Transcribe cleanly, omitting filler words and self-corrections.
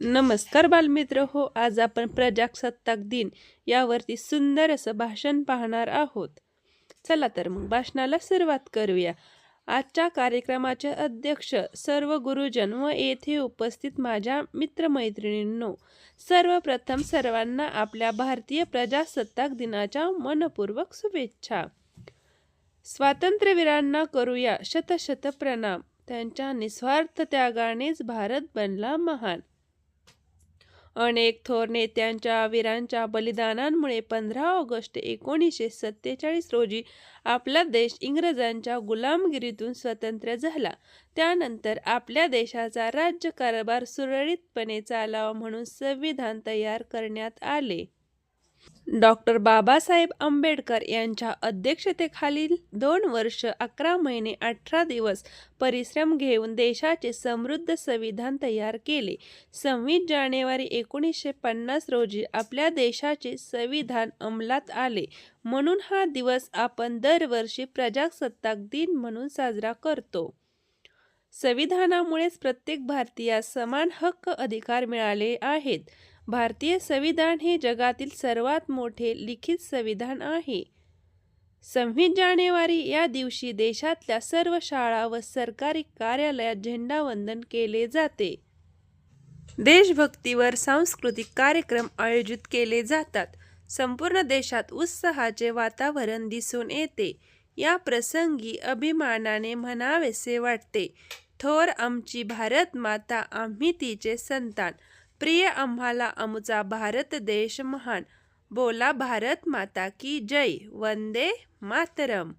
नमस्कार बालमित्र हो, आज आपण प्रजासत्ताक दिन यावरती सुंदर असं भाषण पाहणार आहोत. चला तर मग भाषणाला सुरुवात करूया. आजच्या कार्यक्रमाचे अध्यक्ष सर्व गुरुजन व येथे उपस्थित माझ्या मित्रमैत्रिणींनो, सर्वप्रथम सर्वांना आपल्या भारतीय प्रजासत्ताक दिनाच्या मनपूर्वक शुभेच्छा. स्वातंत्र्यवीरांना करूया शतशत प्रणाम. त्यांच्या निस्वार्थ त्यागानेच भारत बनला महान. अनेक थोर नेत्यांच्या वीरांच्या बलिदानांमुळे 15 ऑगस्ट 1947 रोजी आपला देश इंग्रजांच्या गुलामगिरीतून स्वतंत्र झाला. त्यानंतर आपल्या देशाचा राज्यकारभार सुरळीतपणे चालावा म्हणून संविधान तयार करण्यात आले. डॉक्टर बाबासाहेब आंबेडकर यांच्या अध्यक्षतेखालील 2 वर्ष 11 महिने 18 दिवस परिश्रम घेऊन देशाचे समृद्ध संविधान तयार केले. 26 जानेवारी 1950 रोजी आपल्या देशाचे संविधान अंमलात आले. म्हणून हा दिवस आपण दरवर्षी प्रजासत्ताक दिन म्हणून साजरा करतो. संविधानामुळेच प्रत्येक भारतीयास समान हक्क अधिकार मिळाले आहेत. भारतीय संविधान हे जगातील सर्वात मोठे लिखित संविधान आहे. 26 जानेवारी या दिवशी देशातल्या सर्व शाळा व सरकारी कार्यालयात झेंडावंदन केले जाते. देशभक्तीवर सांस्कृतिक कार्यक्रम आयोजित केले जातात. संपूर्ण देशात उत्साहाचे वातावरण दिसून येते. या प्रसंगी अभिमानाने म्हणावेसे वाटते, थोर आमची भारत माता, आम्ही तिचे संतान. प्रिय आम्हाला आमचा भारत देश महान. बोला भारत माता की जय. वंदे मातरम.